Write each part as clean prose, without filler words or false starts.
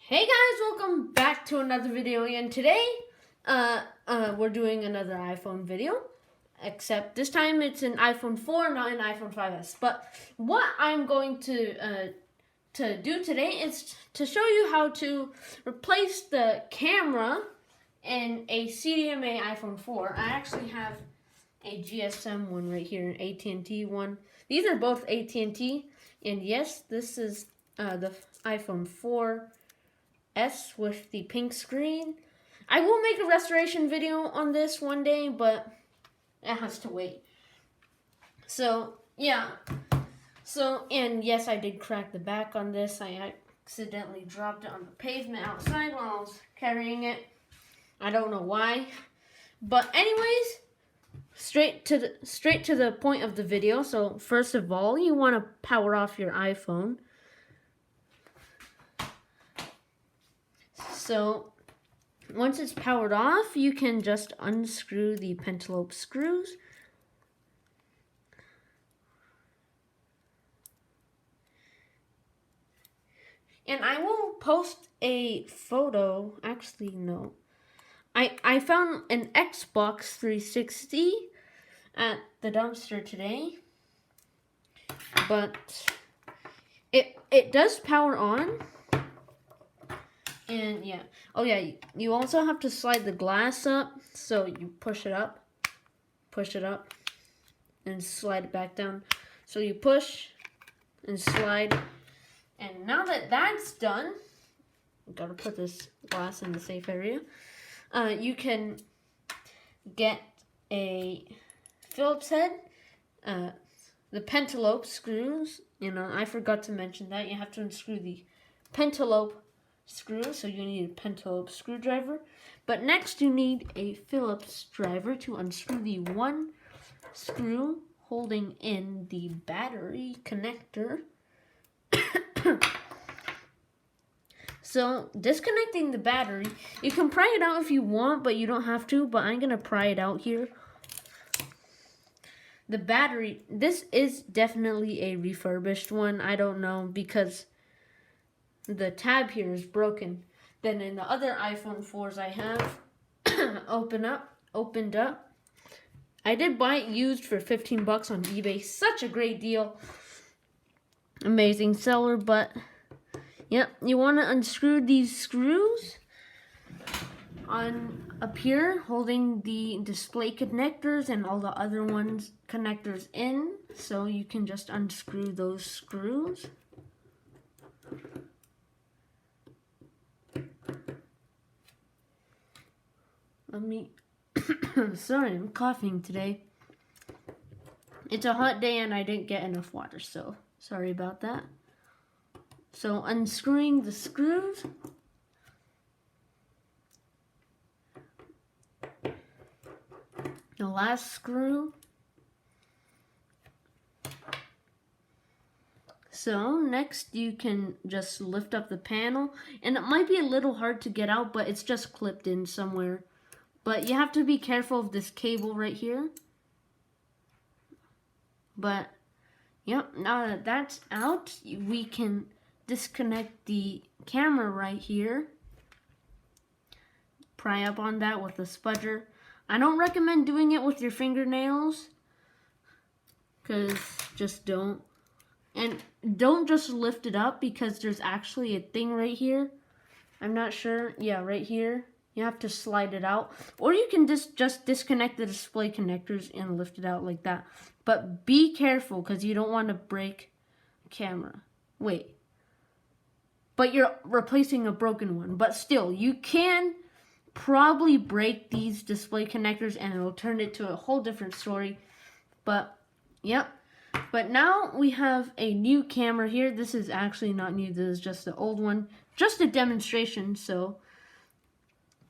Hey guys, welcome back to another video again. Today, we're doing another iPhone video, except this time it's an iPhone 4, not an iPhone 5s. But what I'm going to do today is to show you how to replace the camera in a CDMA iPhone 4. I actually have a GSM one right here, an AT&T one. These are both AT&T, and yes, this is the iPhone 4. With the pink screen. I will make a restoration video on this one day, but it has to wait. So, yeah. And yes, I did crack the back on this. I accidentally dropped it on the pavement outside while I was carrying it. I don't know why. But anyways, straight to the point of the video. So, first of all, you want to power off your iPhone. So once it's powered off, you can just unscrew the pentalobe screws. And I will post a photo. Actually, no. I found an Xbox 360 at the dumpster today. But it does power on. And yeah, oh yeah, you also have to slide the glass up. So you push it up, and slide it back down. So you push and slide. And now that that's done, gotta put this glass in the safe area. You can get a Phillips head, the pentalobe screws. I forgot to mention that. You have to unscrew the pentalobe screw, so you need a pentalobe screwdriver. But next you need a Phillips driver to unscrew the one screw holding in the battery connector. So disconnecting the battery, you can pry it out if you want, but you don't have to, but I'm gonna pry it out here. The battery, this is definitely a refurbished one. I don't know, because the tab here is broken. Then in the other iPhone 4s I have opened up. I did buy it used for 15 bucks on eBay. Such a great deal. Amazing seller, but yep, you want to unscrew these screws on up here holding the display connectors and all the other ones connectors in, so you can just unscrew those screws. Sorry, I'm coughing today. It's a hot day and I didn't get enough water, so sorry about that. So unscrewing the screws. The last screw. So next you can just lift up the panel, and it might be a little hard to get out, but it's just clipped in somewhere. But you have to be careful of this cable right here. But, yep, now that that's out, we can disconnect the camera right here. Pry up on that with a spudger. I don't recommend doing it with your fingernails, because just don't. And don't just lift it up, because there's actually a thing right here. I'm not sure. Yeah, right here. You have to slide it out. Or you can just disconnect the display connectors and lift it out like that. But be careful, because you don't want to break the camera. Wait. But you're replacing a broken one. But still, you can probably break these display connectors and it'll turn it to a whole different story. But, yep. But now we have a new camera here. This is actually not new. This is just the old one. Just a demonstration, so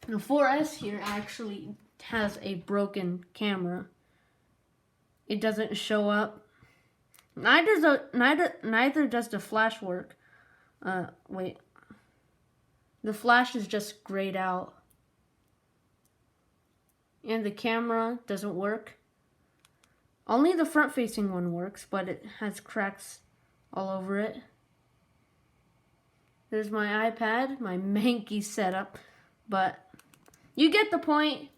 the 4S here actually has a broken camera. It doesn't show up. Neither does the flash work. Wait. The flash is just grayed out. And the camera doesn't work. Only the front-facing one works, but it has cracks all over it. There's my iPad, my manky setup, but you get the point.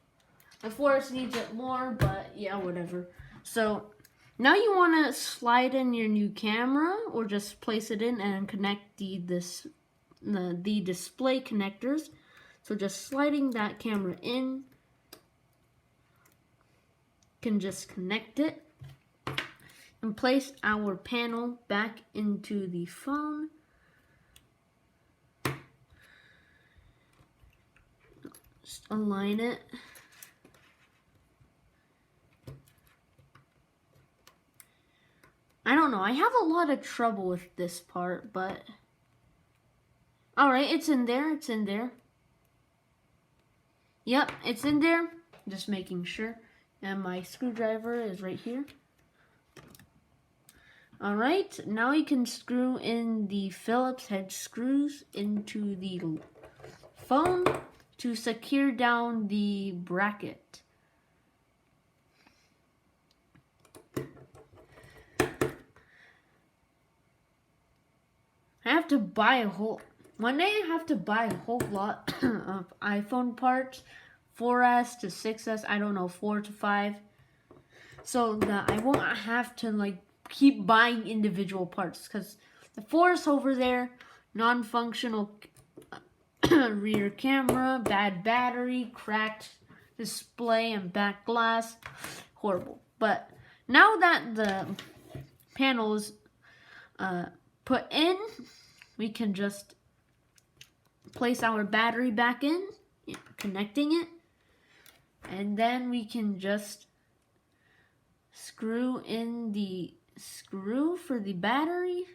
The Forest needs it more, but yeah, whatever. So now you want to slide in your new camera, or just place it in and connect the display connectors. So just sliding that camera in, can just connect it and place our panel back into the phone. Just align it. I don't know, I have a lot of trouble with this part, but alright, it's in there, it's in there. Yep, it's in there, just making sure. And my screwdriver is right here. Alright, now you can screw in the Phillips head screws into the phone to secure down the bracket. I have to buy a whole, one day I have to buy a whole lot of iPhone parts, 4S to 6S, I don't know, 4 to 5, so that I won't have to like keep buying individual parts, because the 4S over there, non-functional rear camera, bad battery, cracked display and back glass, horrible. But now that the panel is put in, we can just place our battery back in, connecting it, and then we can just screw in the screw for the battery.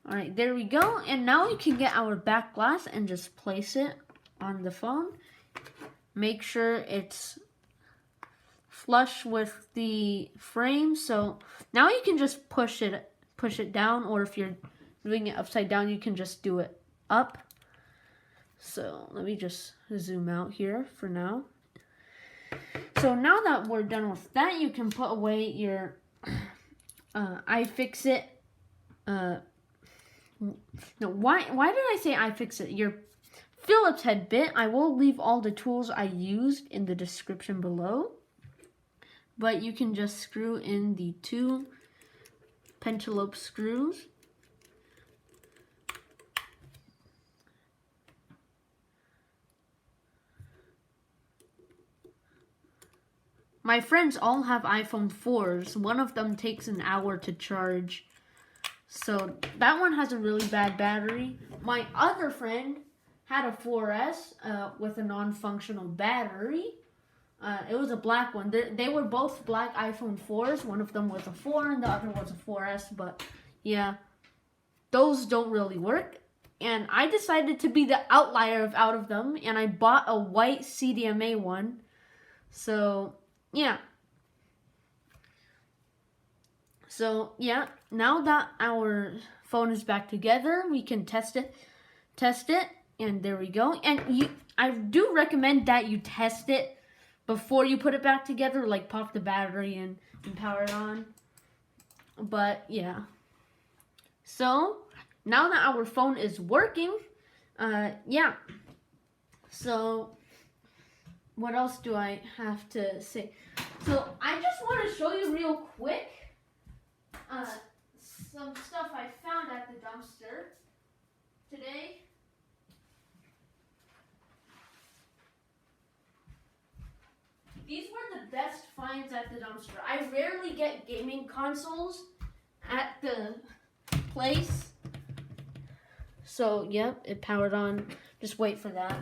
Alright, there we go. And now we can get our back glass and just place it on the phone. Make sure it's flush with the frame. So now you can just push it down, or if you're doing it upside down, you can just do it up. So let me just zoom out here for now. So now that we're done with that, you can put away your iFixit. No, why did I say iFixit? Your Phillips head bit. I will leave all the tools I used in the description below. But you can just screw in the 2 pentalobe screws. My friends all have iPhone 4s. One of them takes an hour to charge. So that one has a really bad battery. My other friend had a 4S with a non-functional battery. It was a black one. They were both black iPhone 4s. One of them was a 4 and the other was a 4S. But yeah, those don't really work. And I decided to be the outlier out of them. And I bought a white CDMA one. So yeah. So yeah, now that our phone is back together, we can test it, and there we go. And I do recommend that you test it before you put it back together, like pop the battery and power it on. But yeah. So now that our phone is working, yeah. So what else do I have to say? So I just want to show you real quick some stuff I found at the dumpster today. These were the best finds at the dumpster. I rarely get gaming consoles at the place. So, yep, it powered on. Just wait for that.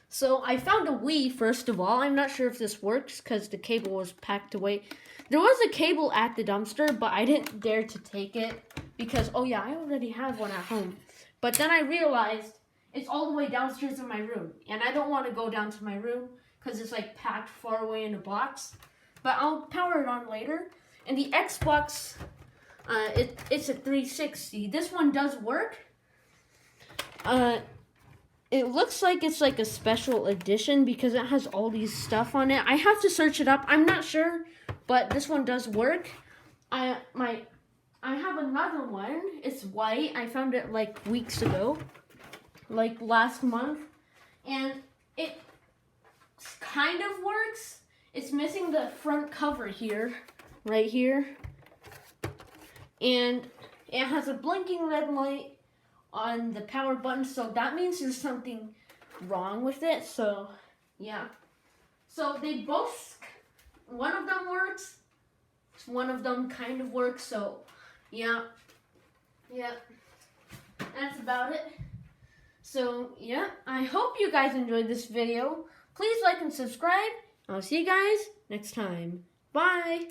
So, I found a Wii, first of all. I'm not sure if this works because the cable was packed away. There was a cable at the dumpster, but I didn't dare to take it because, oh yeah, I already have one at home. But then I realized it's all the way downstairs in my room, and I don't want to go down to my room because it's like packed far away in a box. But I'll power it on later. And the Xbox, it's a 360. This one does work. It looks like it's like a special edition because it has all these stuff on it. I have to search it up. I'm not sure but this one does work. I have another one. It's white. I found it like weeks ago, like last month, and it kind of works. It's missing the front cover here, right here, and it has a blinking red light on the power button, so that means there's something wrong with it. So yeah, so they both, one of them works, one of them kind of works. So yeah, that's about it. So yeah, I hope you guys enjoyed this video. Please like and subscribe. I'll see you guys next time. Bye.